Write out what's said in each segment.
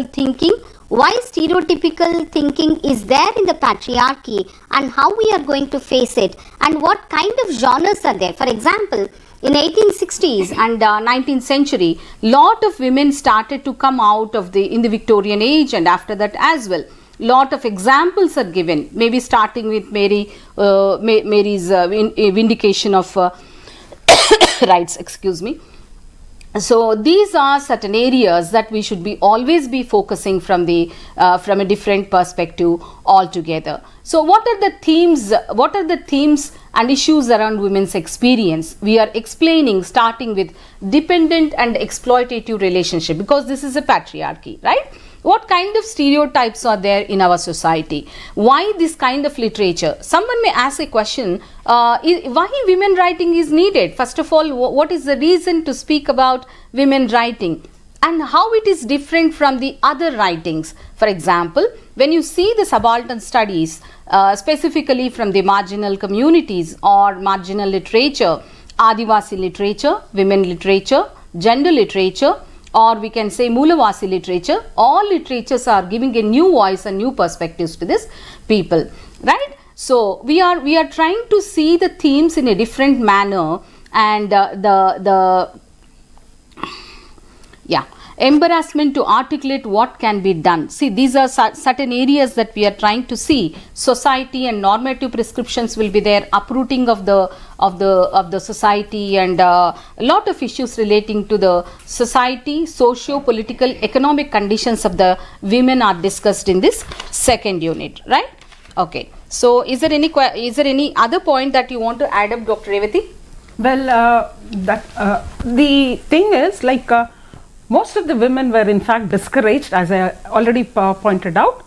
thinking, why stereotypical thinking is there in the patriarchy, and how we are going to face it, and what kind of genres are there. For example, in 1860s and 19th century, lot of women started to come out of in the Victorian age, and after that as well. Lot of examples are given, maybe starting with Mary's vindication of rights, excuse me. So these are certain areas that we should be always be focusing from a different perspective altogether. So what are the themes? What are the themes and issues around women's experience? We are explaining, starting with dependent and exploitative relationship, because this is a patriarchy, right? What kind of stereotypes are there in our society? Why this kind of literature? Someone may ask a question, why women writing is needed? First of all, what is the reason to speak about women writing, and how it is different from the other writings? For example, when you see the subaltern studies, specifically from the marginal communities or marginal literature, Adivasi literature, women literature, gender literature, or we can say Moolavasi literature, all literatures are giving a new voice and new perspectives to this people, right? So we are trying to see the themes in a different manner, and embarrassment to articulate what can be done. See, these are certain areas that we are trying to see. Society and normative prescriptions will be there, uprooting of the society, and a lot of issues relating to the society, socio-political, economic conditions of the women are discussed in this second unit, right? Okay. So is there any other point that you want to add up, Dr. Revathi? Well, the thing is, like, most of the women were in fact discouraged, as I already pointed out.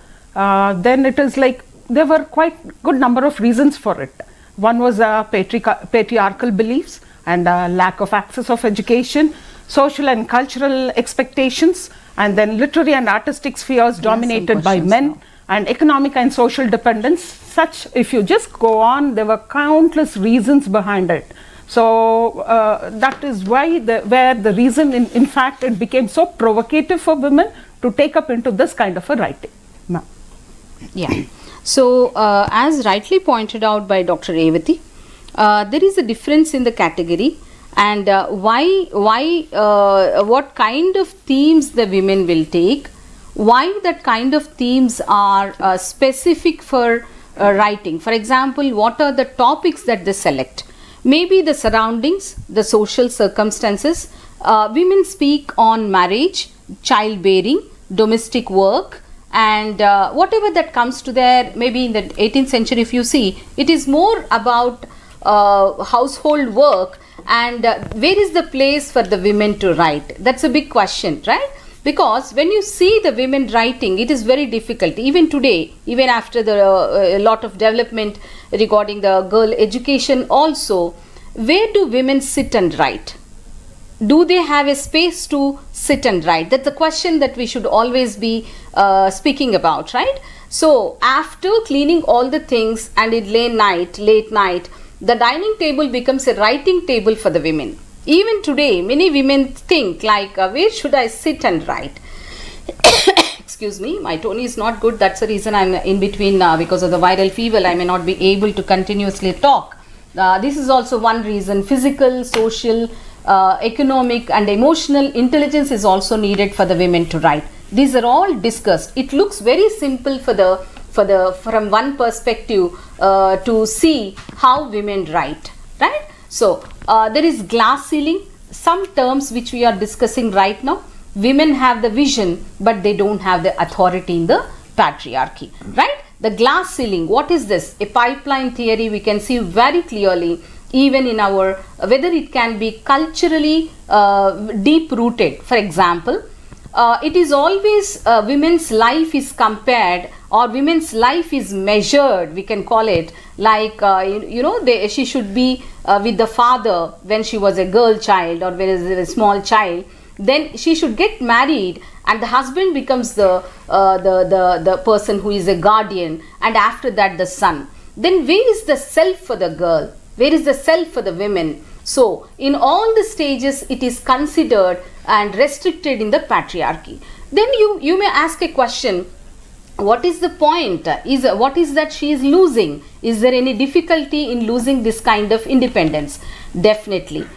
Then it is like there were quite good number of reasons for it. One was patriarchal beliefs and lack of access of education, social and cultural expectations, and then literary and artistic spheres dominated by men, and economic and social dependence. Such, if you just go on, there were countless reasons behind it. So that is why where the reason in fact it became so provocative for women to take up into this kind of a writing. Yeah. So as rightly pointed out by Dr. Revathi, there is a difference in the category, and what kind of themes the women will take, why that kind of themes are specific for writing. For example, what are the topics that they select? Maybe the surroundings, the social circumstances. Women speak on marriage, childbearing, domestic work, and whatever that comes to there. Maybe in the 18th century, if you see, it is more about household work, and where is the place for the women to write? That's a big question, right? Because when you see the women writing, it is very difficult. Even today, even after the lot of development regarding the girl education also, where do women sit and write? Do they have a space to sit and write? That's the question that we should always be speaking about, right? So after cleaning all the things and it late night, the dining table becomes a writing table for the women. Even today, many women think like, where should I sit and write? Excuse me, my tone is not good. That's the reason I'm in between because of the viral fever. I may not be able to continuously talk. This is also one reason. Physical, social, economic and emotional intelligence is also needed for the women to write. These are all discussed. It looks very simple from one perspective to see how women write, right? So there is glass ceiling, some terms which we are discussing right now. Women have the vision, but they don't have the authority in the patriarchy, right? The glass ceiling, what is this? A pipeline theory we can see very clearly, even in our, whether it can be culturally deep rooted. For example, it is always women's life is compared, or women's life is measured, we can call it, like she should be with the father when she was a girl child or when she was a small child. Then she should get married, and the husband becomes the person who is a guardian, and after that the son. Then where is the self for the girl? Where is the self for the women? So in all the stages it is considered and restricted in the patriarchy. Then you may ask a question, what is the point? What is that she is losing? Is there any difficulty in losing this kind of independence? Definitely.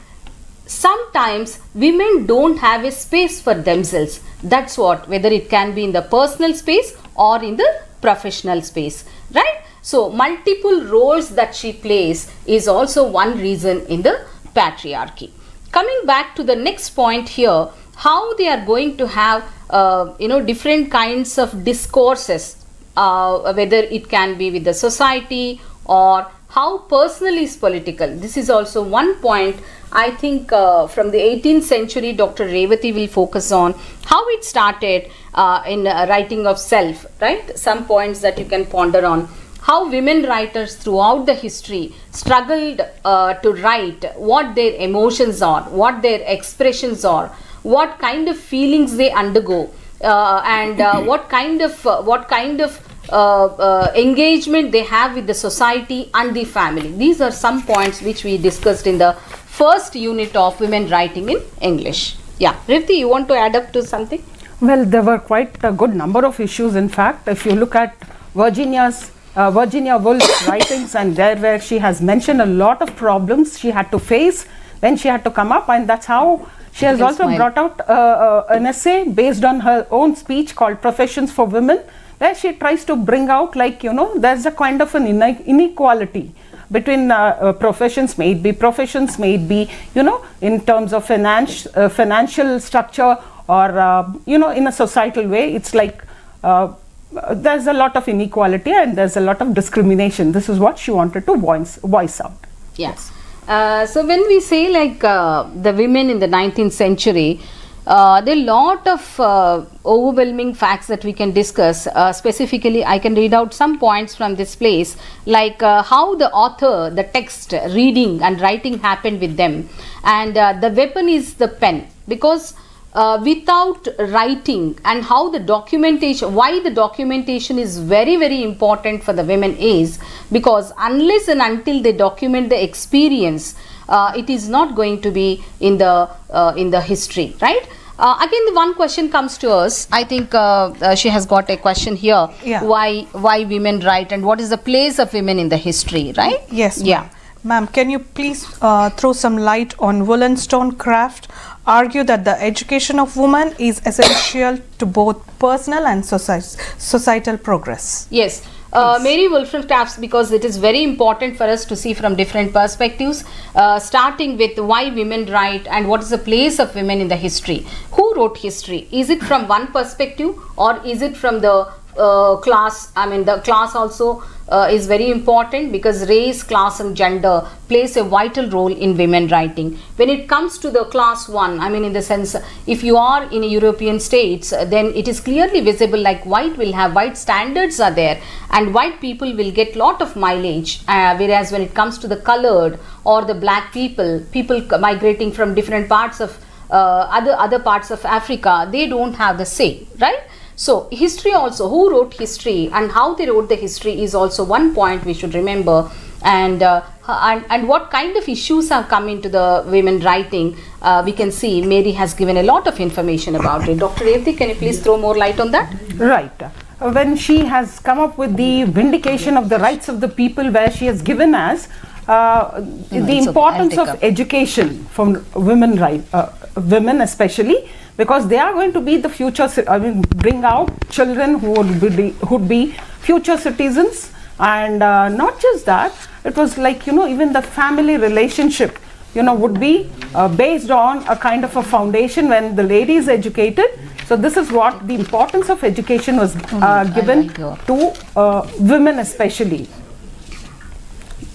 Sometimes women don't have a space for themselves. That's what, whether it can be in the personal space or in the professional space, right? So multiple roles that she plays is also one reason in the patriarchy. Coming back to the next point here, how they are going to have different kinds of discourses, whether it can be with the society or how personal is political. This is also one point. I think from the 18th century, Dr. Revathi will focus on how it started in writing of self, right? Some points that you can ponder on. How women writers throughout the history struggled to write what their emotions are, what their expressions are, what kind of feelings they undergo, and what kind of engagement they have with the society and the family. These are some points which we discussed in the first unit of women writing in English. Yeah, Revathi, you want to add up to something? Well, there were quite a good number of issues. In fact, if you look at Virginia Woolf's writings, and there where she has mentioned a lot of problems she had to face when she had to come up, and that's how she has also brought out an essay based on her own speech called Professions for Women, where she tries to bring out, like, there's a kind of an inequality between professions, may it be, in terms of financial structure, or, in a societal way. It's like there's a lot of inequality and there's a lot of discrimination. This is what she wanted to voice out. Yes. So when we say like the women in the 19th century, there are a lot of overwhelming facts that we can discuss. Specifically, I can read out some points from this place, like how the author, the text, reading and writing happened with them. And the weapon is the pen, because without writing, and how the documentation, why the documentation is very, very important for the women is because unless and until they document the experience, it is not going to be in the history, right? Again, the one question comes to us. I think she has got a question here. Yeah. Why women write, and what is the place of women in the history, right? Yes. Yeah. Ma'am, can you please throw some light on woolen stone craft? Argue that the education of women is essential to both personal and societal progress. Yes. Mary Wollstonecraft's, because it is very important for us to see from different perspectives, starting with why women write and what is the place of women in the history. Who wrote history? Is it from one perspective, or is it from the class? I mean, the class also is very important, because race, class and gender plays a vital role in women writing. When it comes to the class one, I mean, in the sense, if you are in a European states, then it is clearly visible, like white will have, white standards are there, and white people will get lot of mileage, whereas when it comes to the colored or the black people migrating from different parts of other parts of Africa, they don't have the say, right? So history also, who wrote history and how they wrote the history is also one point we should remember. And what kind of issues have come into the women writing, we can see Mary has given a lot of information about it. Dr. Revathi, can you please throw more light on that? Right. When she has come up with the vindication of the rights of the people, where she has given us the importance of education from women especially, because they are going to be the future, bring out children who would be future citizens. And not just that, it was like, even the family relationship, would be based on a kind of a foundation when the lady is educated. So this is what the importance of education was given to women especially.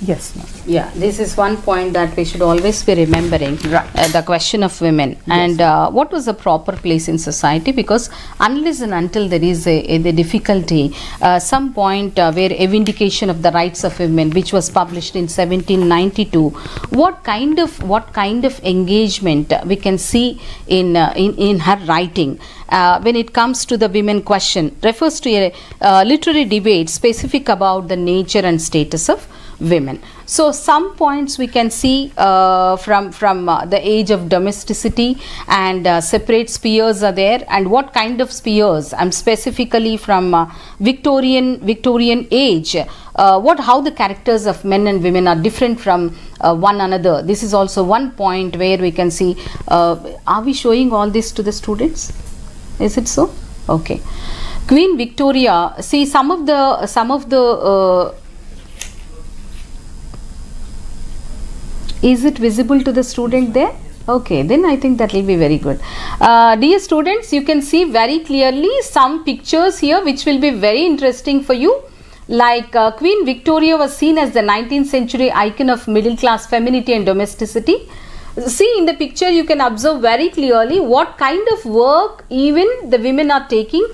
Yes, ma'am. Yeah, this is one point that we should always be remembering, right. The question of women. Yes. And what was the proper place in society, because unless and until there is the difficulty, some point where a vindication of the rights of women, which was published in 1792, what kind of engagement we can see in her writing. When it comes to the women question, refers to a literary debate specific about the nature and status of women. So some points we can see from the age of domesticity, and separate spheres are there, and what kind of spheres. I'm specifically from Victorian age. How the characters of men and women are different from one another. This is also one point where we can see. Are we showing all this to the students? Is it so? Okay. Queen Victoria. See some of the. Is it visible to the student there? Okay, then I think that will be very good. Dear students, you can see very clearly some pictures here which will be very interesting for you. Like Queen Victoria was seen as the 19th century icon of middle class femininity and domesticity. See in the picture you can observe very clearly what kind of work even the women are taking,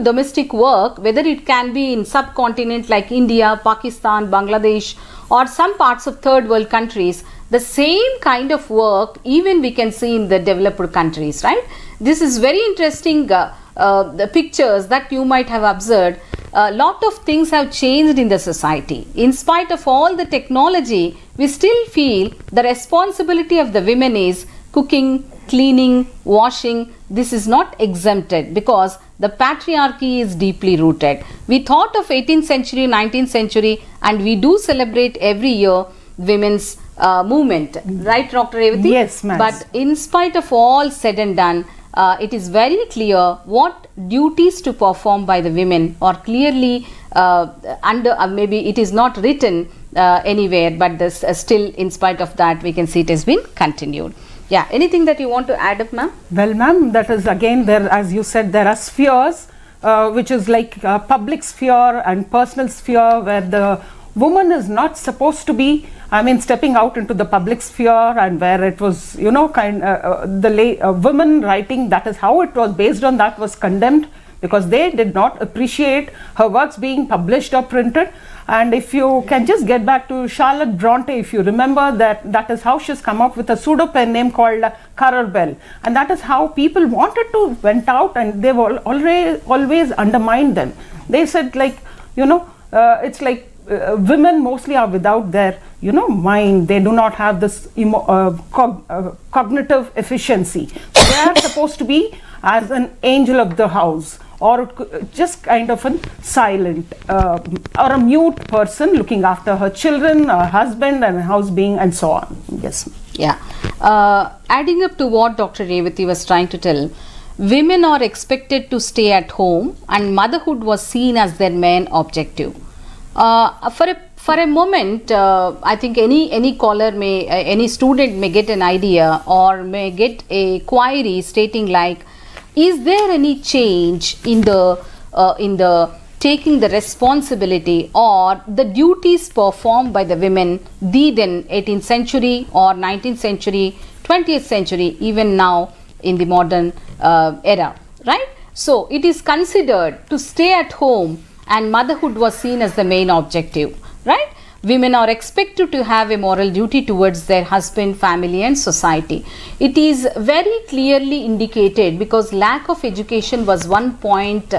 domestic work, whether it can be in subcontinent like India, Pakistan, Bangladesh, or some parts of third world countries. The same kind of work even we can see in the developed countries, right? This is very interesting. The pictures that you might have observed. A lot of things have changed in the society. In spite of all the technology, we still feel the responsibility of the women is cooking, cleaning, washing. This is not exempted because the patriarchy is deeply rooted. We thought of 18th century, 19th century, and we do celebrate every year women's movement. Right, Dr. Revathi? Yes, ma'am. But in spite of all said and done, it is very clear what duties to perform by the women are clearly maybe it is not written anywhere, but this still in spite of that we can see it has been continued. Yeah, anything that you want to add up, ma'am? Well, ma'am, that is again there, as you said, there are spheres which is like public sphere and personal sphere, where the woman is not supposed to be, stepping out into the public sphere, and where it was, women writing, that is how it was, based on that was condemned, because they did not appreciate her works being published or printed. And if you can just get back to Charlotte Bronte, if you remember that is how she's come up with a pseudo pen name called 𝗂𝗽𝗺𝗺, and that is how people wanted to went out, and they were always undermined them. They said, like, it's like women mostly are without their mind. They do not have this cognitive efficiency. They are supposed to be as an angel of the house, or just kind of a silent or a mute person looking after her children, her husband and house being, and so on. Yes. Yeah. Adding up to what Dr. Revathi was trying to tell, women are expected to stay at home and motherhood was seen as their main objective. For a moment, I think any caller any student may get an idea or may get a query stating like, is there any change in the taking the responsibility or the duties performed by the women then 18th century or 19th century, 20th century, even now in the modern era, right? So it is considered to stay at home and motherhood was seen as the main objective, right? Women are expected to have a moral duty towards their husband, family and society. It is very clearly indicated because lack of education was one point.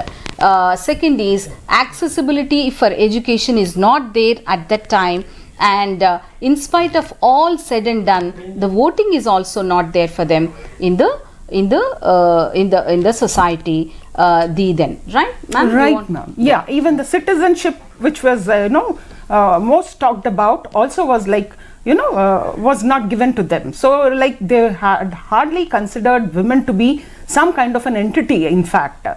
Second is accessibility for education is not there at that time, and in spite of all said and done, the voting is also not there for them in the society then, right, ma'am? Right, ma'am. Yeah, even the citizenship, which was most talked about, also was like was not given to them. So like they had hardly considered women to be some kind of an entity. In fact,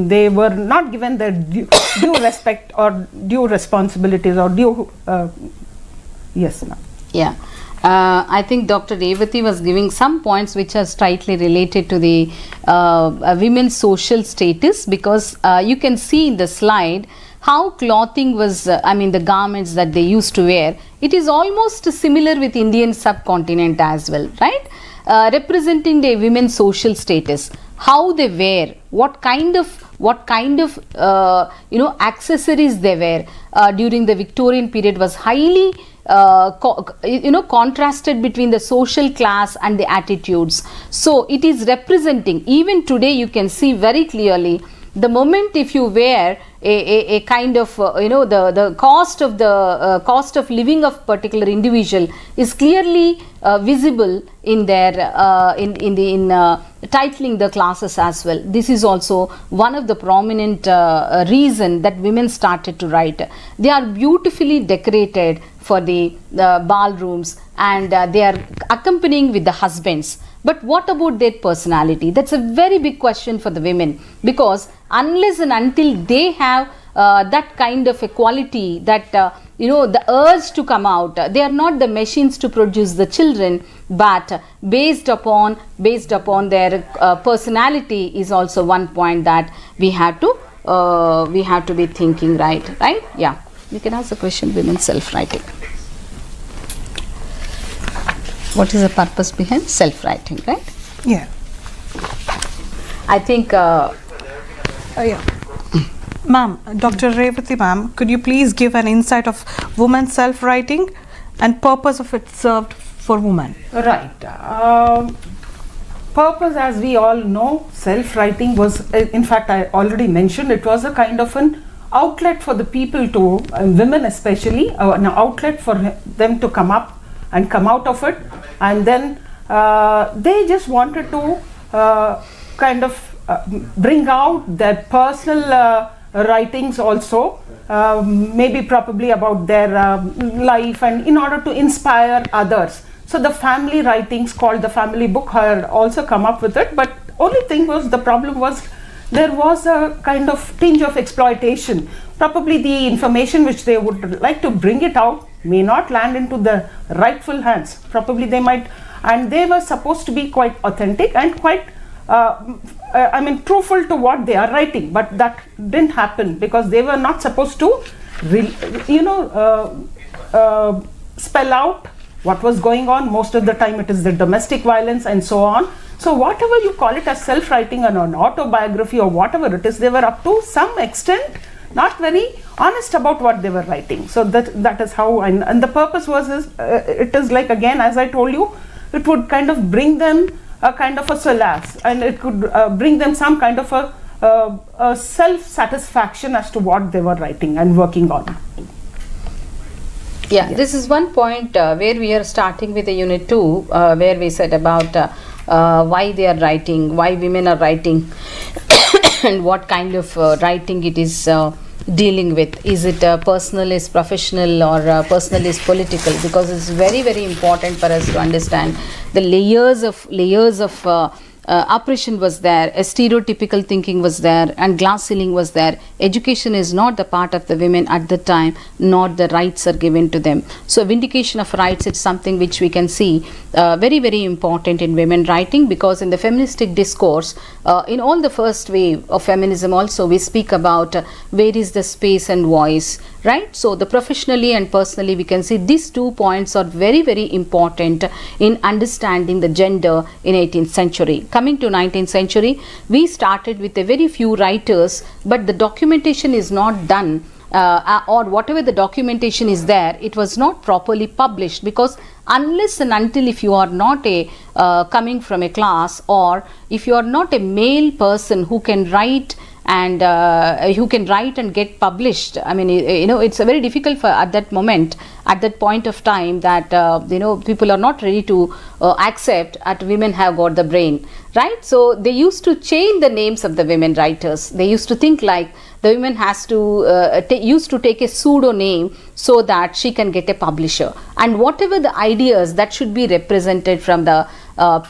they were not given their due respect or due responsibilities or due. Yes, ma'am. Yeah. I think Dr. Revathi was giving some points which are tightly related to the women's social status, because you can see in the slide how clothing was, the garments that they used to wear. It is almost similar with Indian subcontinent as well, right? Representing the women's social status, how they wear, what kind of accessories they wear during the Victorian period was highly contrasted between the social class and the attitudes. So it is representing, even today you can see very clearly, the moment if you wear a kind of the cost of living of particular individual is clearly visible in their in titling the classes as well. This is also one of the prominent reason that women started to write. They are beautifully decorated for the ballrooms, and they are accompanying with the husbands. But what about their personality? That's a very big question for the women, because unless and until they have that kind of a quality, that the urge to come out, they are not the machines to produce the children, but based upon their personality is also one point that we have to be thinking, right? Yeah, you can ask the question, women self-writing. What is the purpose behind self-writing, right? Yeah. I think Yeah. Ma'am, Dr. Revathi ma'am, could you please give an insight of women's self-writing and purpose of it served for women? Right. Purpose, as we all know, self-writing was, in fact, I already mentioned, it was a kind of an outlet for the people to, women especially, an outlet for them to come up and come out of it, and then they just wanted to kind of bring out their personal writings also, maybe probably about their life, and in order to inspire others. So the family writings called the family book had also come up with it, but only thing was, the problem was there was a kind of tinge of exploitation. Probably the information which they would like to bring it out may not land into the rightful hands. Probably they might, and they were supposed to be quite authentic and quite truthful to what they are writing, but that didn't happen, because they were not supposed to spell out what was going on. Most of the time it is the domestic violence and so on. So whatever you call it as self-writing and an autobiography or whatever it is, they were up to some extent not very honest about what they were writing. So that is how, and the purpose was it is like, again, as I told you, it would kind of bring them a kind of a solace, and it could bring them some kind of a self-satisfaction as to what they were writing and working on. Yeah, this is one point where we are starting with the unit 2, where we said about why they are writing, why women are writing, and what kind of writing it is dealing with. Is it personal, is professional, or personal is political? Because it's very, very important for us to understand the layers of oppression was there, a stereotypical thinking was there, and glass ceiling was there. Education is not the part of the women at the time, not the rights are given to them. So vindication of rights is something which we can see very, very important in women writing, because in the feministic discourse, in all the first wave of feminism also, we speak about where is the space and voice, right? So the professionally and personally, we can see these 2 points are very, very important in understanding the gender in 18th century. Coming to 19th century, we started with a very few writers, but the documentation is not done, or whatever the documentation is there, it was not properly published, because unless and until if you are not a coming from a class, or if you are not a male person who can write and get published, I mean, it's a very difficult for at that moment, at that point of time, that people are not ready to accept that women have got the brain, right? So they used to change the names of the women writers. They used to think like the woman has to used to take a pseudo name so that she can get a publisher, and whatever the ideas that should be represented from the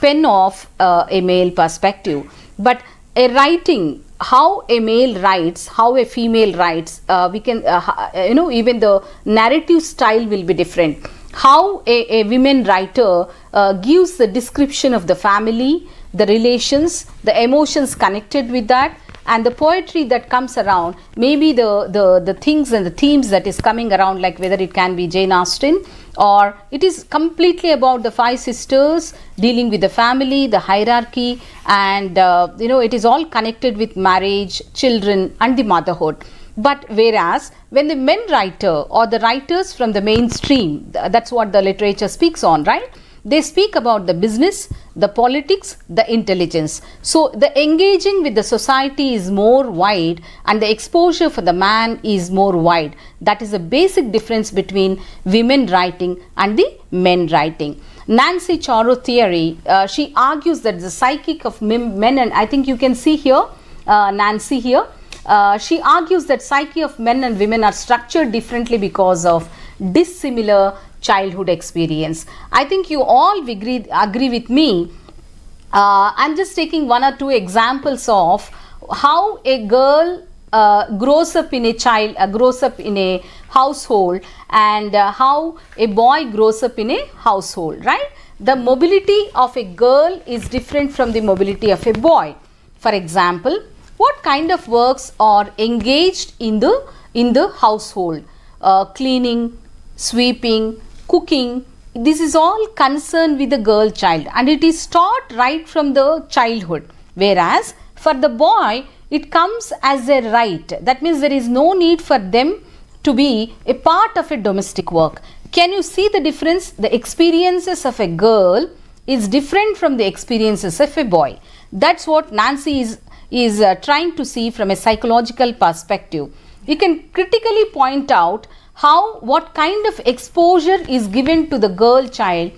pen of a male perspective. But a writing, how a male writes, how a female writes, we can even the narrative style will be different. How a women writer gives the description of the family, the relations, the emotions connected with that, and the poetry that comes around, maybe the things and the themes that is coming around, like whether it can be Jane Austen, or it is completely about the 5 sisters dealing with the family, the hierarchy, and it is all connected with marriage, children, and the motherhood. But whereas when the men writer or the writers from the mainstream, that's what the literature speaks on, right? They speak about the business, the politics, the intelligence. So the engaging with the society is more wide and the exposure for the man is more wide. That is a basic difference between women writing and the men writing. 𝗬𝗎 theory, she argues that the psychic of men, and I think you can see here Nancy here, she argues that psyche of men and women are structured differently because of dissimilar childhood experience. I think you all agree with me. I'm just taking one or two examples of how a girl grows up in a household and how a boy grows up in a household, right? The mobility of a girl is different from the mobility of a boy. For example, what kind of works are engaged in the household? Cleaning, sweeping, cooking. This is all concerned with the girl child, and it is taught right from the childhood. Whereas for the boy, it comes as a right. That means there is no need for them to be a part of a domestic work. Can you see the difference? The experiences of a girl is different from the experiences of a boy. That's what Nancy is trying to see from a psychological perspective. You can critically point out what kind of exposure is given to the girl child,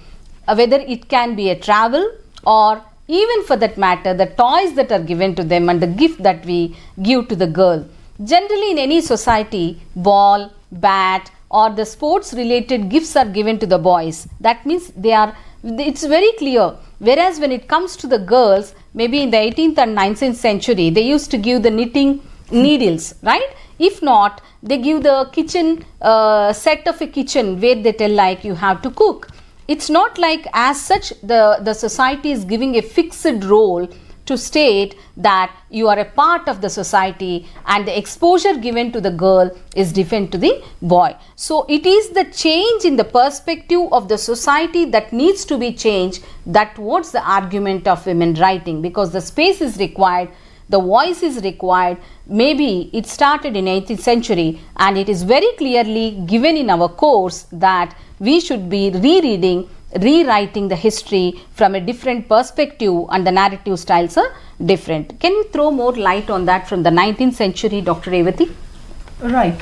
whether it can be a travel or even for that matter the toys that are given to them and the gift that we give to the girl. Generally in any society, ball, bat or the sports related gifts are given to the boys. That means it's very clear. Whereas when it comes to the girls, maybe in the 18th and 19th century, they used to give the knitting needles, right? If not, they give the kitchen set of a kitchen where they tell like you have to cook. It's not like as such the society is giving a fixed role to state that you are a part of the society and the exposure given to the girl is different to the boy. So it is the change in the perspective of the society that needs to be changed, that towards the argument of women writing, because the space is required, the voice is required. Maybe it started in 18th century and it is very clearly given in our course that we should be rewriting the history from a different perspective, and the narrative styles are different. Can you throw more light on that from the 19th century, Dr. Revathi? Right.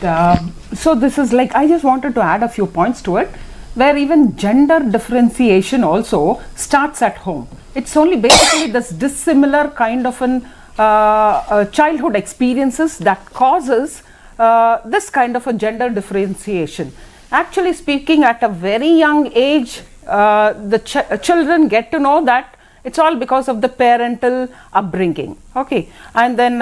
So this is like, I just wanted to add a few points to it, where even gender differentiation also starts at home. It's only basically this dissimilar kind of an childhood experiences that causes this kind of a gender differentiation. Actually speaking, at a very young age, the children get to know that it's all because of the parental upbringing. Okay, and then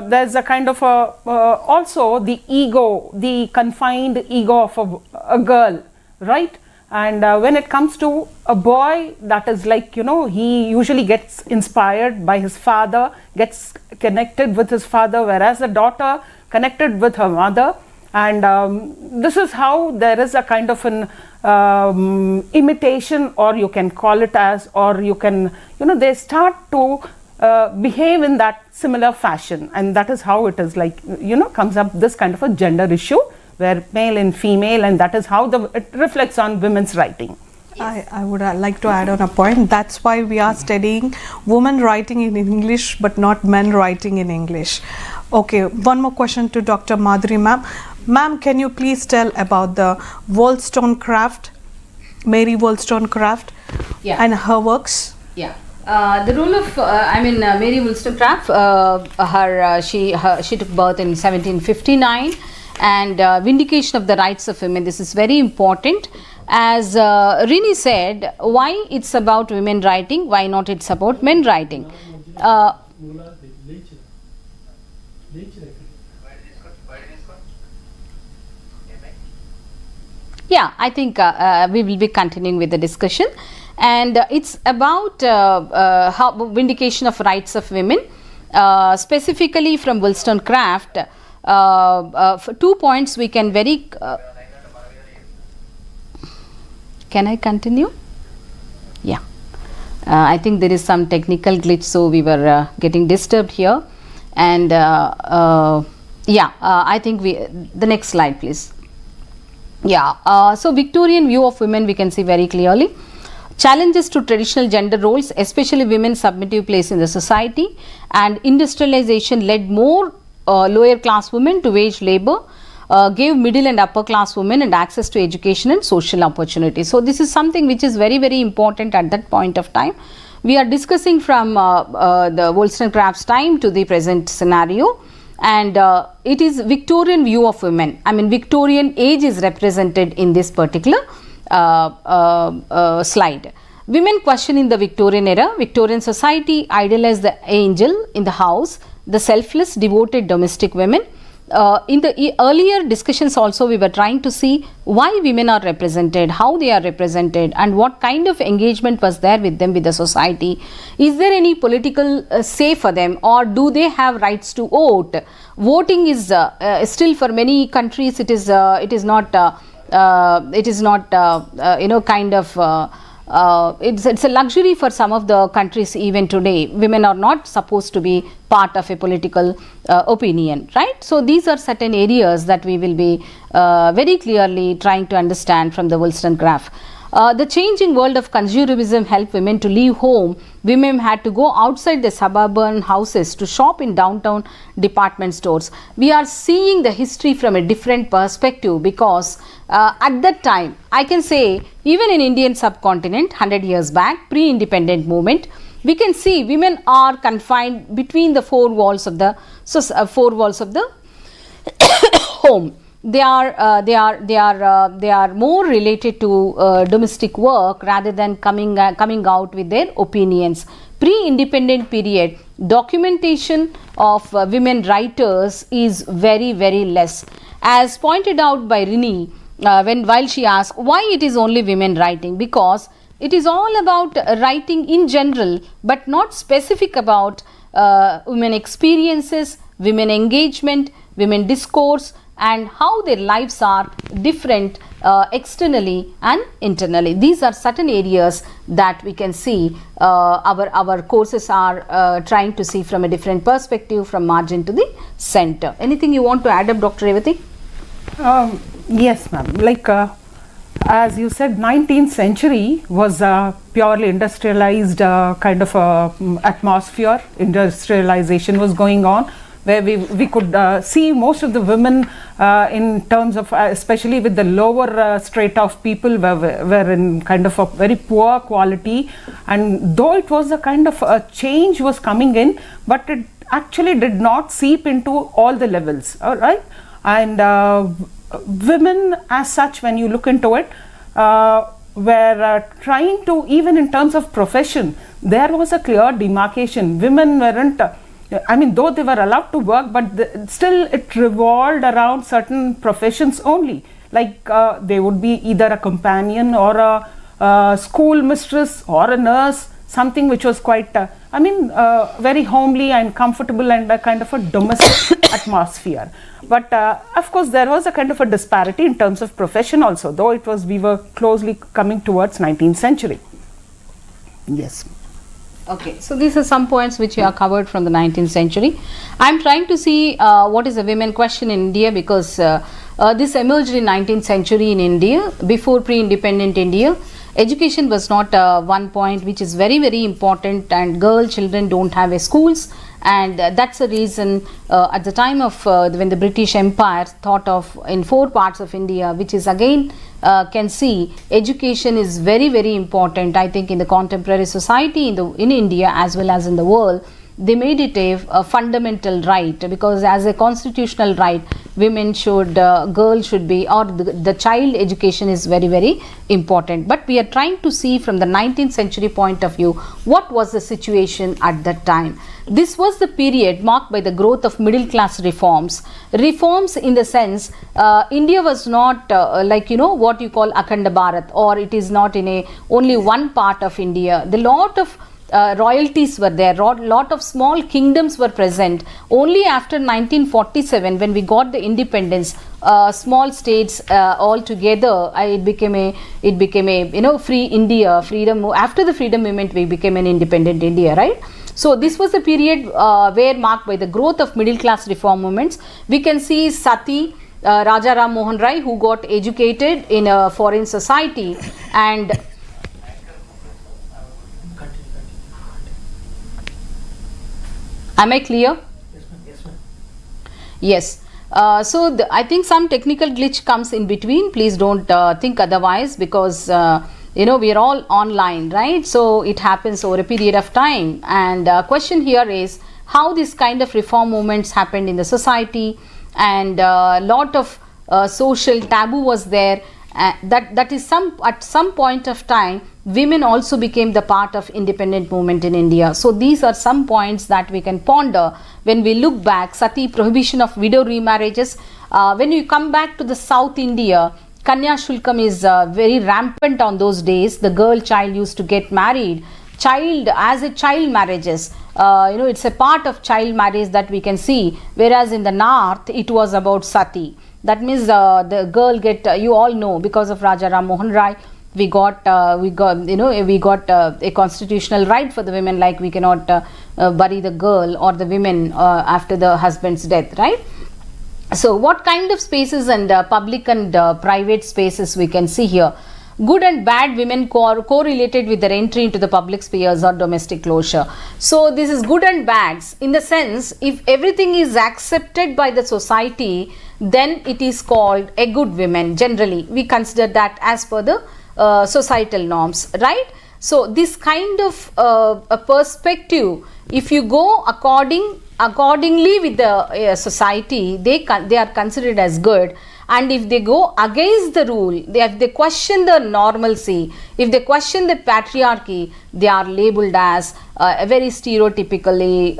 there's a kind of also the ego, the confined ego of a girl, right? And when it comes to a boy, that is like, he usually gets inspired by his father, gets connected with his father, whereas a daughter connected with her mother. And this is how there is a kind of an imitation, or you can call it as, or you can, they start to behave in that similar fashion. And that is how it is like, comes up this kind of a gender issue, where male and female, and that is how it reflects on women's writing. I would like to add on a point. That's why we are studying women writing in English but not men writing in English. Okay, one more question to Dr. Maduri ma'am. Ma'am, can you please tell about the Wollstonecraft, Mary Wollstonecraft, and her works? Yeah. The role of, Mary Wollstonecraft, she took birth in 1759, and vindication of the rights of women. This is very important. As Rini said, why it's about women writing, why not it's about men writing? Yeah, I think we will be continuing with the discussion, and it's about how vindication of rights of women, specifically from Wollstonecraft. For 2 points we can very can I continue? Yeah, I think there is some technical glitch, so we were getting disturbed here, and I think the next slide please. Yeah, so Victorian view of women we can see very clearly. challenges to traditional gender roles, especially women's submissive place in the society, and industrialization led more lower class women to wage labor, gave middle and upper class women and access to education and social opportunities. So this is something which is very, very important at that point of time. We are discussing from the Wollstonecraft's time to the present scenario, and it is Victorian view of women. I mean, Victorian age is represented in this particular slide. Women question in the Victorian era. Victorian society idealized the angel in the house, the selfless, devoted domestic women. In the earlier discussions also, we were trying to see why women are represented, how they are represented, and what kind of engagement was there with them with the society. Is there any political say for them, or do they have rights to vote? Voting is still for many countries it is not it's a luxury for some of the countries even today. Women are not supposed to be part of a political opinion, right? So these are certain areas that we will be very clearly trying to understand from the Wollstonecraft. The changing world of consumerism helped women to leave home. Women had to go outside the suburban houses to shop in downtown department stores. We are seeing the history from a different perspective, because at that time, I can say even in Indian subcontinent 100 years back, pre-independent movement, we can see women are confined between the four walls of the home. They are more related to domestic work rather than coming out with their opinions. Pre-independent period, documentation of women writers is very, very less. As pointed out by Rini, while she asked why it is only women writing, because it is all about writing in general, but not specific about women experiences, women engagement, women discourse, and how their lives are different externally and internally. These are certain areas that we can see our courses are trying to see from a different perspective, from margin to the center. Anything you want to add up, Dr. Revathi? Yes, ma'am. Like as you said, 19th century was a purely industrialized kind of atmosphere. Industrialization was going on, where we could see most of the women in terms of, especially with the lower strata of people, were in kind of a very poor quality. And though it was a kind of a change was coming in, but it actually did not seep into all the levels, all right? And women as such, when you look into it, were trying to, even in terms of profession, there was a clear demarcation. Women weren't, I mean, though they were allowed to work, but still it revolved around certain professions only. Like they would be either a companion or a school mistress or a nurse, something which was quite, very homely and comfortable and a kind of a domestic atmosphere. But of course, there was a kind of a disparity in terms of profession also, though it was, we were closely coming towards 19th century. Yes. Okay, so these are some points which are covered from the 19th century. I am trying to see what is the women question in India, because this emerged in 19th century in India. Before pre-independent India, education was not one point which is very, very important, and girl children don't have a schools, and that's the reason at the time of when the British Empire thought of in 4 parts of India, which is again can see education is very, very important. I think in the contemporary society in India as well as in the world, they made it a fundamental right, because as a constitutional right, women should, girls should be, or the child education is very, very important. But we are trying to see from the 19th century point of view, what was the situation at that time. This was the period marked by the growth of middle class reforms. Reforms in the sense, India was not like, what you call Akhanda Bharat, or it is not in only one part of India. The lot of royalties were there, lot of small kingdoms were present. Only after 1947, when we got the independence, small states all together, it became a free India, freedom. After the freedom movement, we became an independent India, right? So this was a period where marked by the growth of middle class reform movements. We can see Sati, Raja Ram Mohan Rai, who got educated in a foreign society, and Am I clear? Yes. So I think some technical glitch comes in between. Please don't think otherwise, because you know, we are all online, right? So it happens over a period of time. And question here is how this kind of reform movements happened in the society, and a lot of social taboo was there. That is at some point of time women also became the part of independent movement in India. So these are some points that we can ponder when we look back. Sati, prohibition of widow remarriages. When you come back to the South India, Kanya Shulkam is very rampant on those days. The girl child used to get married. As a child marriages, you know, it's a part of child marriage that we can see. Whereas in the North, it was about Sati. That means the girl you all know, because of Raja Ram Mohan Rai, we got a constitutional right for the women, like we cannot bury the girl or the women after the husband's death, right? So what kind of spaces and public and private spaces we can see here? Good and bad women correlated with their entry into the public spheres or domestic closure. So this is good and bads in the sense, if everything is accepted by the society, then it is called a good woman. Generally, we consider that as per the societal norms, right? So this kind of a perspective, if you go accordingly with the society, they are considered as good. And if they go against the rule, if they question the normalcy, if they question the patriarchy, they are labeled as very stereotypically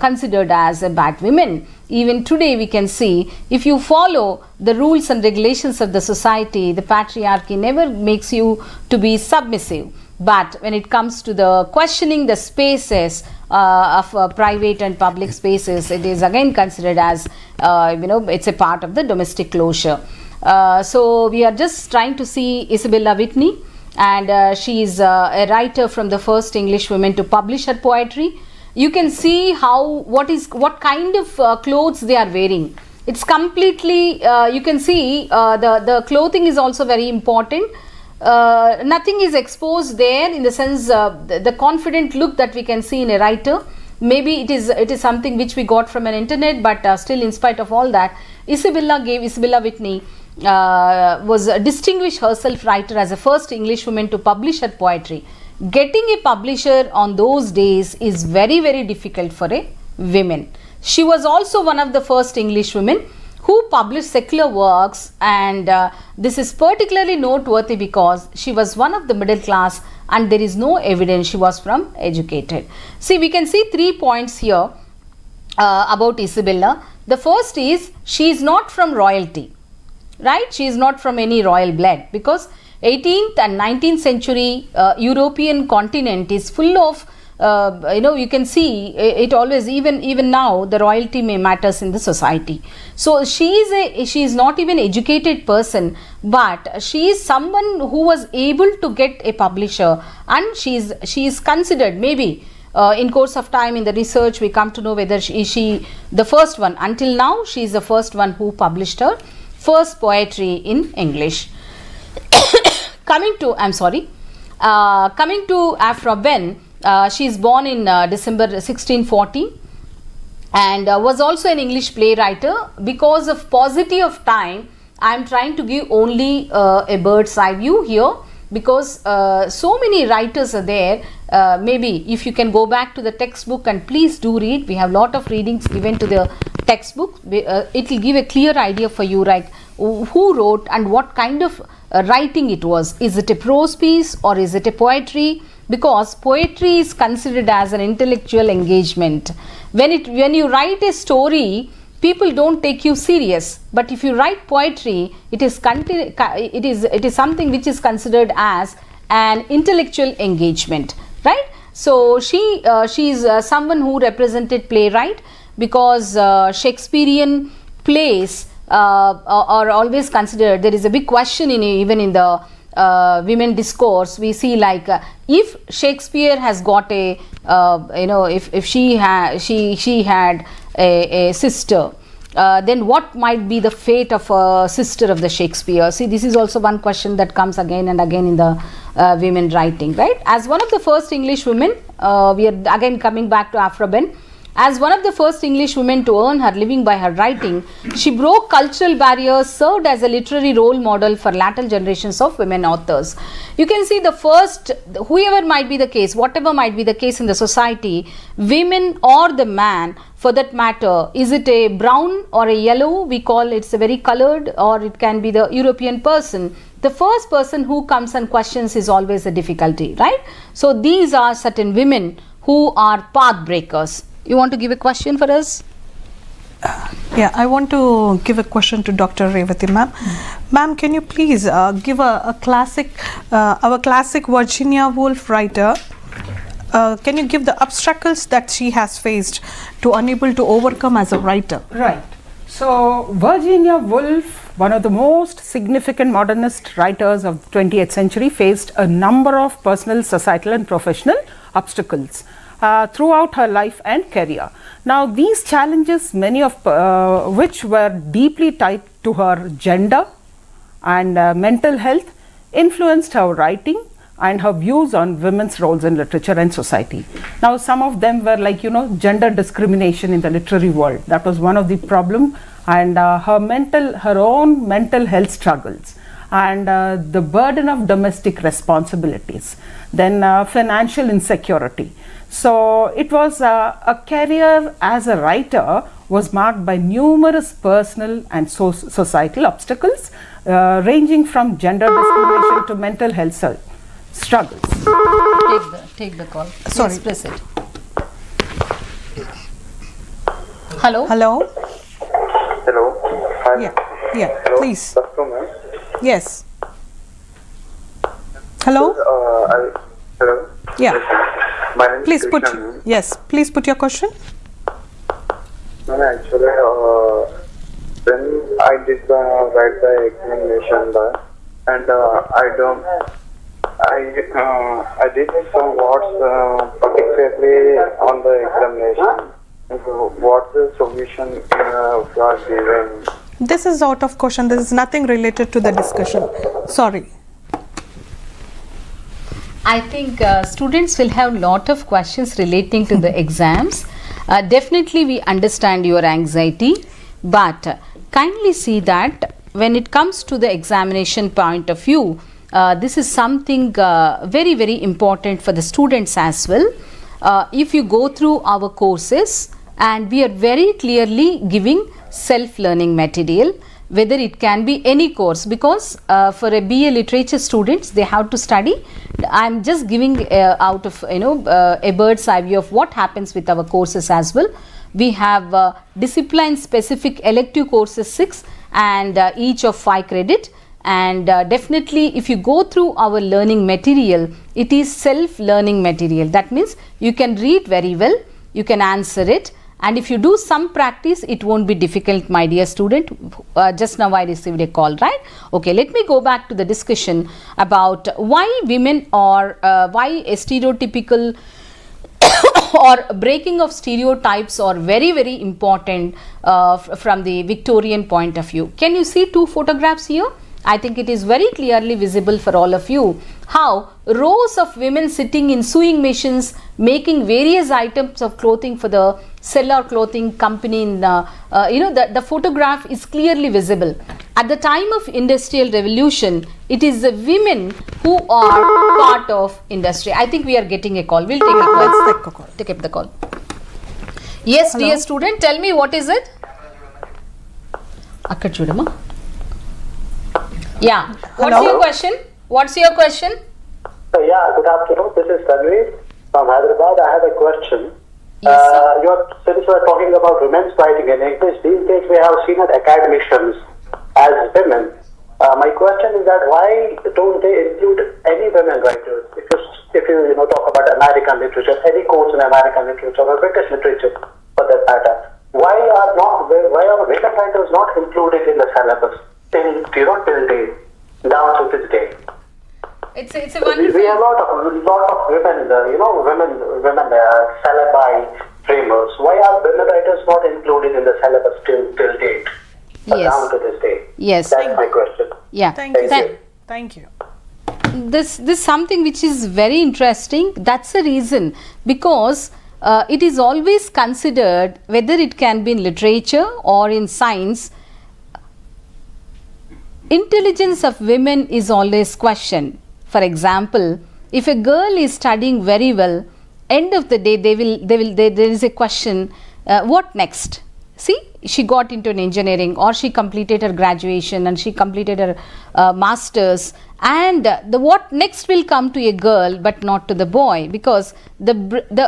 considered as a bad women. Even today we can see, if you follow the rules and regulations of the society, the patriarchy never makes you to be submissive. But when it comes to the questioning the spaces of private and public spaces, it is again considered as, you know, it's a part of the domestic closure. So we are just trying to see Isabella Whitney, and she is a writer from the first English woman to publish her poetry. You can see what kind of clothes they are wearing. It's completely, you can see the clothing is also very important. Nothing is exposed there, in the sense the confident look that we can see in a writer. Maybe it is something which we got from an internet, but still, in spite of all that, Isabella Whitney was distinguished herself writer as a first English woman to publish her poetry. Getting a publisher on those days is very, very difficult for a woman. She was also one of the first English women who published secular works, and this is particularly noteworthy because she was one of the middle class and there is no evidence she was from educated. See, we can see 3 points here about Isabella. The first is, she is not from royalty, right? She is not from any royal blood, because 18th and 19th century European continent is full of you know, you can see it always, even now the royalty may matters in the society. So she is not even educated person, but she is someone who was able to get a publisher, and she is considered, maybe in course of time in the research we come to know whether she the first one. Until now she is the first one who published her first poetry in English. Coming to Aphra Behn, she is born in December 1640 and was also an English playwright. Because of paucity of time, I am trying to give only a bird's eye view here, because so many writers are there. Maybe if you can go back to the textbook and please do read. We have lot of readings given to the textbook. It will give a clear idea for you, like who wrote and what kind of writing it was. Is it a prose piece or is it a poetry? Because poetry is considered as an intellectual engagement. When you write a story, people don't take you serious. But if you write poetry, it is something which is considered as an intellectual engagement, right? So she is someone who represented playwright, because Shakespearean plays are always considered. There is a big question even in the women discourse. We see, like if Shakespeare has got a you know, if she had a sister, then what might be the fate of a sister of the Shakespeare? See, this is also one question that comes again and again in the women writing, right? As one of the first English women, we are again coming back to Aphra Behn. As one of the first English women to earn her living by her writing, she broke cultural barriers, served as a literary role model for latter generations of women authors. You can see the first, whoever might be the case, whatever might be the case in the society, women or the man for that matter, is it a brown or a yellow, we call it's a very colored, or it can be the European person. The first person who comes and questions is always a difficulty, right? So these are certain women who are path breakers. You want to give a question for us? Yeah, I want to give a question to Dr. Revathi ma'am. Ma'am, can you please give our classic Virginia Woolf writer, can you give the obstacles that she has faced to unable to overcome as a writer? Right. So Virginia Woolf, one of the most significant modernist writers of the 20th century, faced a number of personal, societal and professional obstacles throughout her life and career. Now these challenges, many of which were deeply tied to her gender and mental health, influenced her writing and her views on women's roles in literature and society. Now some of them were like, gender discrimination in the literary world. That was one of the problem, and her own mental health struggles, and the burden of domestic responsibilities, then financial insecurity. So it was a career as a writer was marked by numerous personal and societal obstacles, ranging from gender discrimination to mental health struggles. Take the call. Sorry. Yes, press it. Hello. Hello. Hello. Hi. Yeah. Hello. Please. Doctor, ma'am. Yes. Hello. Hello. Yeah. My name Please is put. Krishna, ma'am. Yes. Please put your question. Ma'am, actually, when I did write the examination, and I did some words particularly on the examination. What's the solution you are giving? This is out of question. This is nothing related to the discussion. Sorry. I think students will have lot of questions relating to the exams. Definitely we understand your anxiety, but kindly see that when it comes to the examination point of view, this is something very, very important for the students as well. If you go through our courses, and we are very clearly giving self-learning material, whether it can be any course, because for a BA literature students, they have to study. I am just giving out of a bird's eye view of what happens with our courses as well. We have discipline specific elective courses 6 and each of 5 credit, and definitely if you go through our learning material, it is self-learning material. That means you can read very well, you can answer it, and if you do some practice, it won't be difficult, my dear student. Just now I received a call, right? Okay, let me go back to the discussion about why women or why a stereotypical or breaking of stereotypes are very, very important from the Victorian point of view. Can you see 2 photographs here? I think it is very clearly visible for all of you how rows of women sitting in sewing machines making various items of clothing for the Cellar clothing company in the photograph is clearly visible. At the time of industrial revolution, it is the women who are part of industry. I think we are getting a call. We'll take a call. Let's take a call. Take up the call. Yes, Hello. dear student, tell me what is it? Akkad chudama. Yeah. What's Hello. your question? What's your question? Yeah, good afternoon. This is Tanvi from Hyderabad. I have a question. Yes, sir. Since we are talking about women's writing in English, these days we have seen that academicians as women. My question is that why don't they include any women writers? If you talk about American literature, any course in American literature or British literature for that matter, why are women writers not included in the syllabus till date, down to this day? It's a wonderful. We have a lot of women, women syllabi framers. Why are women writers not included in the syllabus till date? Yes. Down to this day. Yes. That's my question. Yeah. Thank you. Thank you. Thank you. This something which is very interesting. That's the reason, because it is always considered whether it can be in literature or in science. Intelligence of women is always questioned. For example, if a girl is studying very well, end of the day there is a question, what next? See, she got into an engineering, or she completed her graduation and she completed her masters, and the what next will come to a girl but not to the boy, because the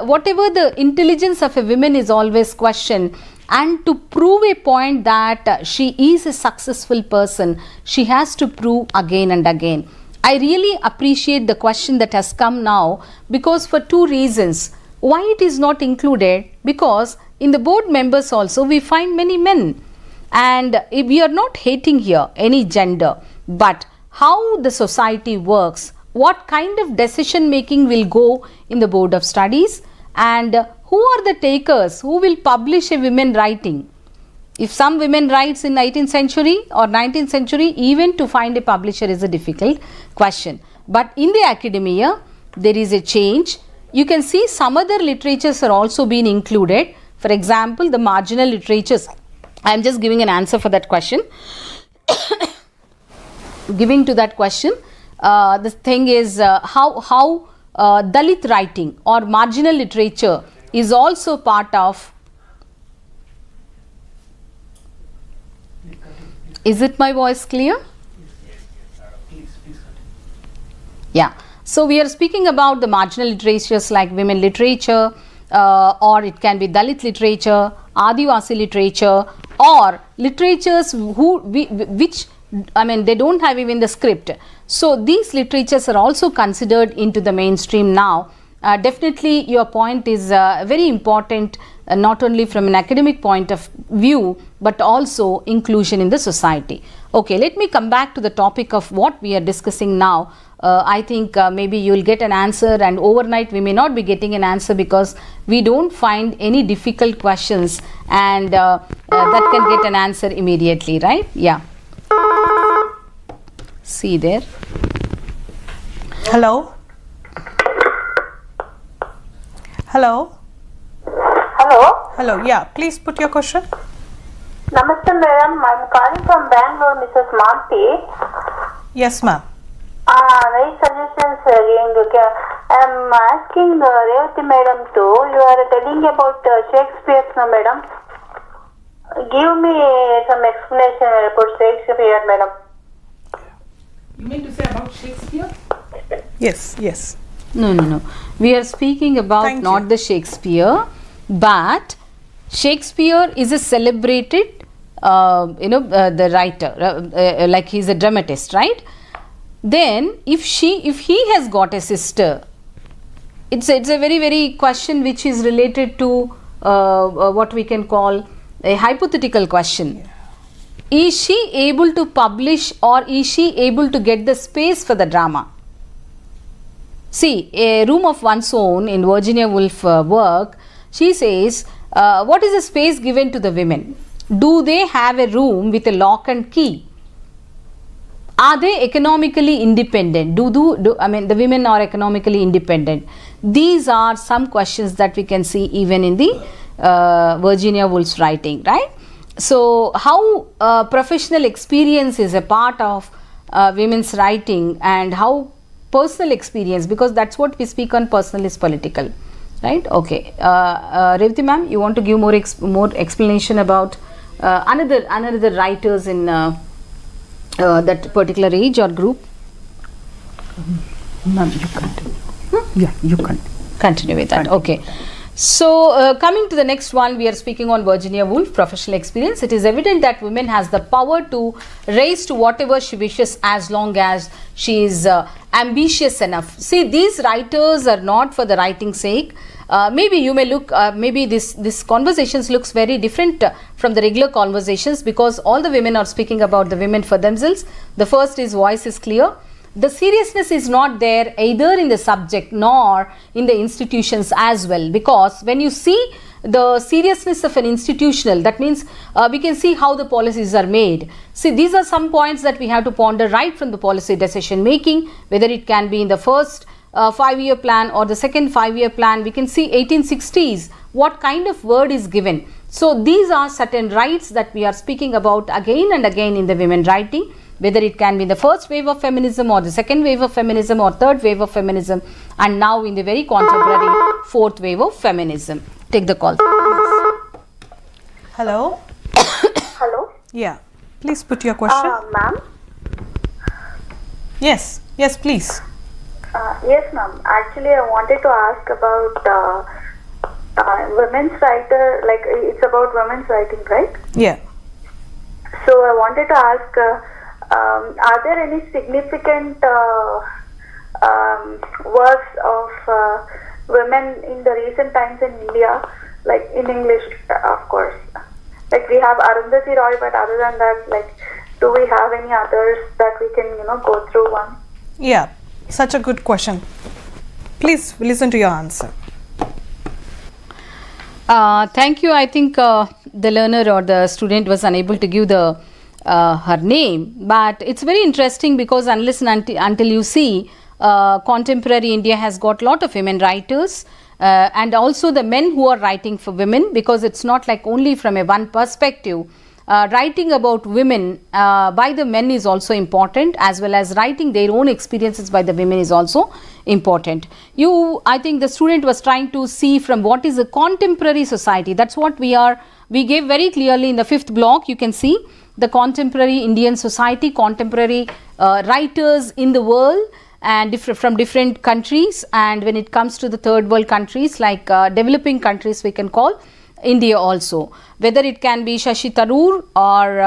whatever the intelligence of a woman is always questioned, and to prove a point that she is a successful person, she has to prove again and again. I really appreciate the question that has come now, because for two reasons. Why it is not included? Because in the board members also we find many men, and we are not hating here any gender, but how the society works, what kind of decision making will go in the board of studies, and who are the takers who will publish a women writing. If some women writes in 18th century or 19th century, even to find a publisher is a difficult question. But in the academia, there is a change. You can see some other literatures are also being included. For example, the marginal literatures. I am just giving an answer for that question. Giving to that question, the thing is how Dalit writing or marginal literature is also part of. Is it my voice clear? Yeah. So we are speaking about the marginal literatures like women literature, or it can be Dalit literature, Adivasi literature, or literatures which I mean they don't have even the script. So these literatures are also considered into the mainstream now. Definitely your point is very important, not only from an academic point of view but also inclusion in the society. Okay, let me come back to the topic of what we are discussing now. I think maybe you will get an answer, and overnight we may not be getting an answer because we don't find any difficult questions, and that can get an answer immediately, right? Yeah. See there. Hello. Hello. Hello. Hello. Yeah, please put your question. Namaste, madam. I'm calling from Bangalore, Mrs. Monty. Yes, ma'am. Very suggestions again. I'm asking Revathi madam too. You are telling about Shakespeare, no, madam. Give me some explanation about Shakespeare, madam. You mean to say about Shakespeare? Yes, yes. No. We are speaking about not the Shakespeare, but Shakespeare is a celebrated, the writer, like he's a dramatist, right? Then if he has got a sister, it's a very, very question which is related to what we can call a hypothetical question. Yeah. Is she able to publish, or is she able to get the space for the drama? See, A Room of One's Own in Virginia Woolf work, she says, what is the space given to the women? Do they have a room with a lock and key? Are they economically independent? I mean, the women are economically independent? These are some questions that we can see even in the Virginia Woolf's writing, right? So, how professional experience is a part of women's writing, and how personal experience, because that's what we speak on, personal is political, right? Okay. Revathi ma'am, you want to give more explanation about another writers in that particular age or group? Ma'am, you continue. Yeah, you continue. Continue with that. Okay. So, coming to the next one, we are speaking on Virginia Woolf, professional experience. It is evident that women has the power to raise to whatever she wishes as long as she is ambitious enough. See, these writers are not for the writing's sake. Maybe you may look, maybe this conversations looks very different from the regular conversations, because all the women are speaking about the women for themselves. The first is voice is clear. The seriousness is not there either in the subject nor in the institutions as well, because when you see the seriousness of an institutional, that means we can see how the policies are made. See, these are some points that we have to ponder right from the policy decision making, whether it can be in the first 5-year plan or the second 5-year plan, we can see 1860s, what kind of word is given. So these are certain rights that we are speaking about again and again in the women writing, whether it can be the first wave of feminism or the second wave of feminism or third wave of feminism, and now in the very contemporary fourth wave of feminism. Take the call. Hello. Hello. Yeah. Please put your question. Ma'am. Yes. Yes, please. Yes, ma'am. Actually, I wanted to ask about women's writer. Like, it's about women's writing, right? Yeah. So I wanted to ask, are there any significant works of women in the recent times in India, like in English, of course? Like, we have Arundhati Roy, but other than that, like, do we have any others that we can, go through one? Yeah. Such a good question. Please listen to your answer. Thank you. I think the learner or the student was unable to give the her name, but it's very interesting because unless and until you see contemporary India has got lot of women writers, and also the men who are writing for women, because it's not like only from a one perspective. Writing about women by the men is also important, as well as writing their own experiences by the women is also important. I think the student was trying to see from what is a contemporary society. That's what we gave very clearly in the 5th block. You can see the contemporary Indian society, contemporary writers in the world, and from different countries. And when it comes to the third world countries, like developing countries, we can call India also, whether it can be Shashi Tharoor or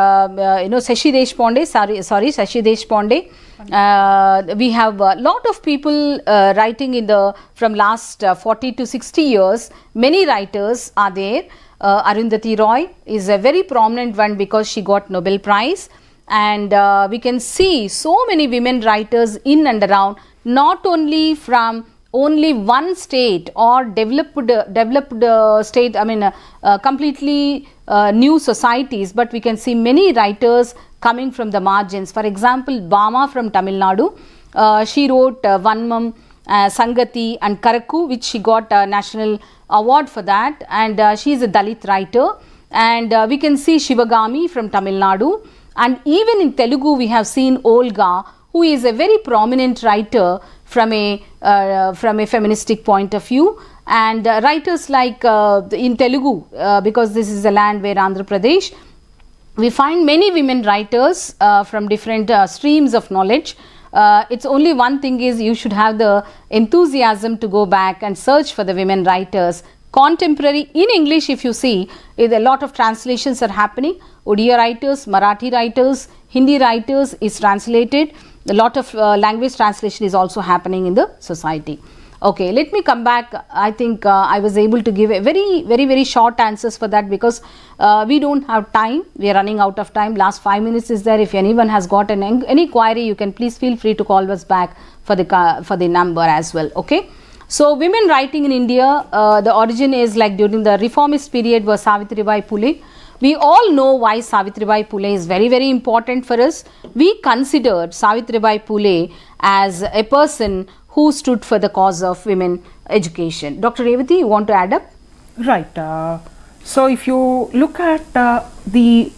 𝗧𝗦𝗔𝗧 𝗧𝗦𝗔𝗧 we have a lot of people writing from last 40 to 60 years. Many writers are there. Arundhati Roy is a very prominent one because she got Nobel Prize, and we can see so many women writers in and around, not only from only one state or developed state, completely new societies, but we can see many writers coming from the margins. For example, Bama from Tamil Nadu, she wrote Vanmam, Sangati and Karakku, which she got a national award for that, and she is a Dalit writer. And we can see Shivagami from Tamil Nadu, and even in Telugu we have seen Olga, who is a very prominent writer from a feministic point of view. And writers like in Telugu, because this is a land where Andhra Pradesh, we find many women writers from different streams of knowledge. It's only one thing is you should have the enthusiasm to go back and search for the women writers. Contemporary in English, if you see, a lot of translations are happening. Odia writers, Marathi writers, Hindi writers is translated. A lot of language translation is also happening in the society. Okay, let me come back. I think I was able to give a very short answers for that, because we don't have time. We are running out of time. Last 5 minutes is there. If anyone has got any query, you can please feel free to call us back for the number as well. Okay. So women writing in India, the origin is like during the reformist period was Savitribai Phule. We all know why Savitribai Phule is very important for us. We considered Savitribai Phule as a person who stood for the cause of women education. Dr. Revathi, you want to add up? Right. So if you look at the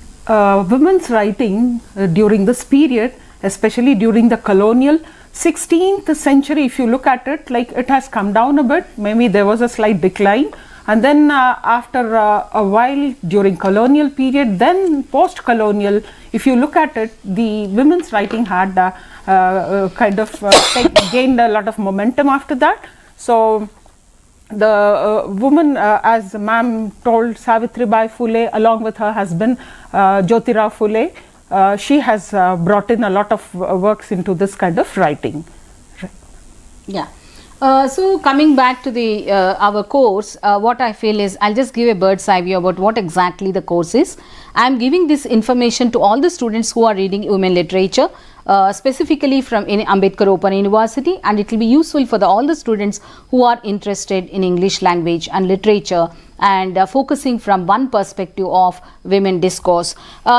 women's writing during this period, especially during the colonial 16th century, if you look at it, like it has come down a bit. Maybe there was a slight decline. And then after a while during colonial period, then post-colonial, if you look at it, the women's writing had gained a lot of momentum after that. So the woman, as ma'am told, Savitribai Phule, along with her husband Jyotirao Phule, she has brought in a lot of works into this kind of writing. Right. Yeah. So coming back to the our course, what I feel is I'll just give a bird's eye view about what exactly the course is. I am giving this information to all the students who are reading women literature, specifically from Ambedkar Open University, and it will be useful for all the students who are interested in English language and literature and focusing from one perspective of women discourse.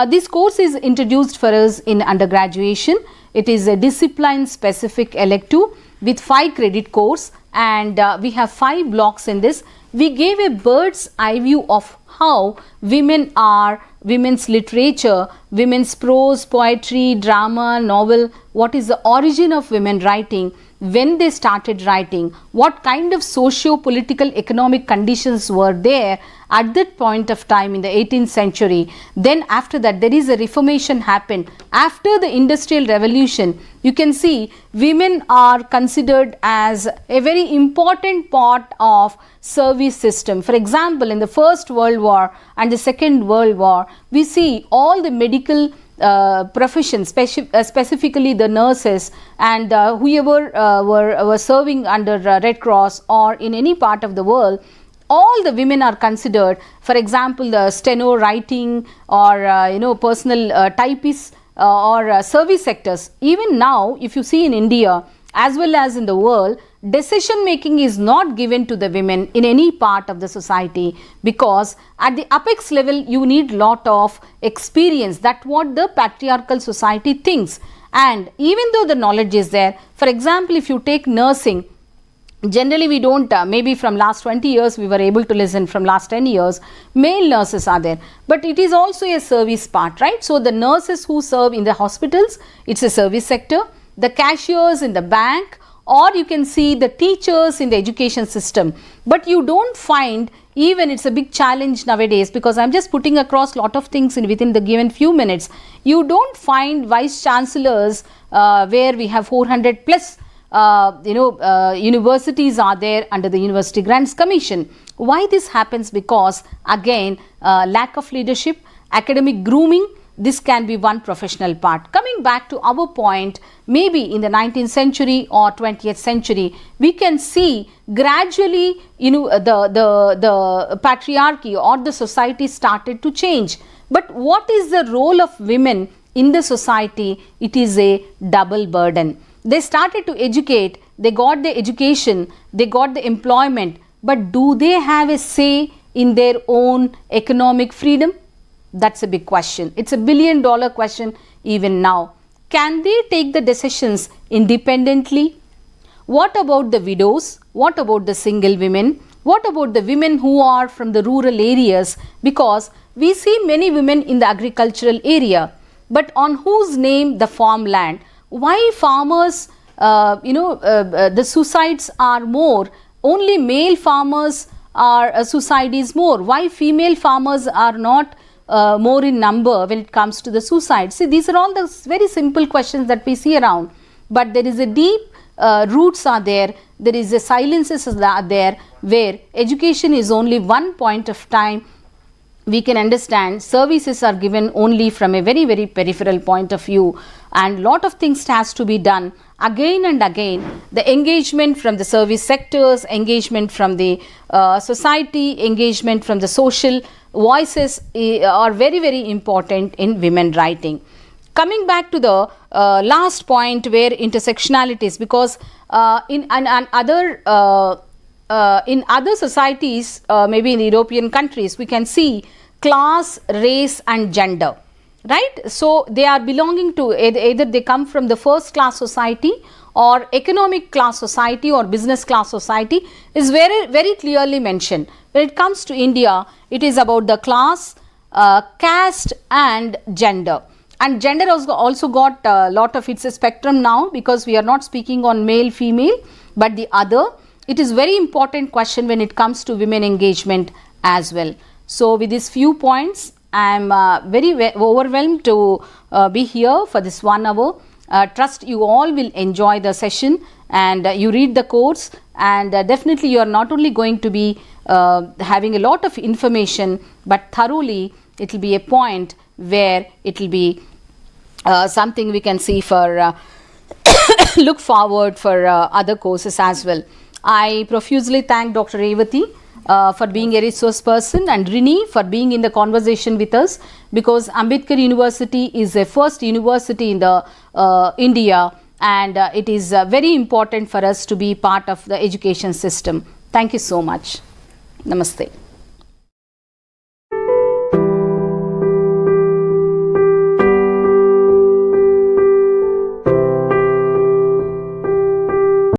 This course is introduced for us in undergraduation. It is a discipline specific elective with 5 credit course, and we have 5 blocks in this. We gave a bird's eye view of how women are, women's literature, women's prose, poetry, drama, novel, what is the origin of women writing, when they started writing, what kind of socio-political economic conditions were there at that point of time in the 18th century. Then after that there is a reformation happened. After the industrial revolution, you can see women are considered as a very important part of service system. For example, in the First World War and the Second World War, we see all the medical professions, specifically the nurses and whoever were serving under Red Cross or in any part of the world, all the women are considered. For example, the steno writing or personal typists or service sectors. Even now, if you see in India as well as in the world, decision making is not given to the women in any part of the society, because at the apex level you need lot of experience. That what the patriarchal society thinks. And even though the knowledge is there, for example, if you take nursing, generally we don't, maybe from last 20 years we were able to listen, from last 10 years male nurses are there, but it is also a service part, right? So the nurses who serve in the hospitals, it's a service sector, the cashiers in the bank, or you can see the teachers in the education system. But you don't find, even it's a big challenge nowadays, because I'm just putting across lot of things within the given few minutes. You don't find vice chancellors where we have 400 plus universities are there under the University Grants Commission. Why this happens? Because again, lack of leadership, academic grooming, this can be one professional part. Coming back to our point, maybe in the 19th century or 20th century, we can see gradually, the patriarchy or the society started to change. But what is the role of women in the society? It is a double burden. They started to educate, they got the education, they got the employment, but do they have a say in their own economic freedom? That's a big question. It's $1 billion question even now. Can they take the decisions independently? What about the widows? What about the single women? What about the women who are from the rural areas? Because we see many women in the agricultural area, but on whose name the farmland? Why farmers, the suicides are more, only male farmers are suicide is more. Why female farmers are not more in number when it comes to the suicide? See, these are all the very simple questions that we see around, but there is a deep roots are there, there is a silences are there, where education is only one point of time. We can understand services are given only from a very, very peripheral point of view, and lot of things has to be done again and again. The engagement from the service sectors, engagement from the society, engagement from the social voices are very, very important in women writing. Coming back to the last point, where intersectionalities, because in other societies, maybe in the European countries, we can see class, race and gender, right? So they are belonging to either they come from the first class society or economic class society or business class society is very, very clearly mentioned. When it comes to India, it is about the class, caste and gender. And gender also got a lot of its spectrum now, because we are not speaking on male, female, but the other. It is very important question when it comes to women engagement as well. So with these few points, I am very overwhelmed to be here for this 1 hour. Trust you all will enjoy the session, and you read the course, and definitely you are not only going to be having a lot of information, but thoroughly it will be a point where it will be something we can see for look forward for other courses as well. I profusely thank Dr. Revathi for being a resource person, and Rini for being in the conversation with us, because Ambedkar University is a first university in the India, and it is very important for us to be part of the education system. Thank you so much. Namaste.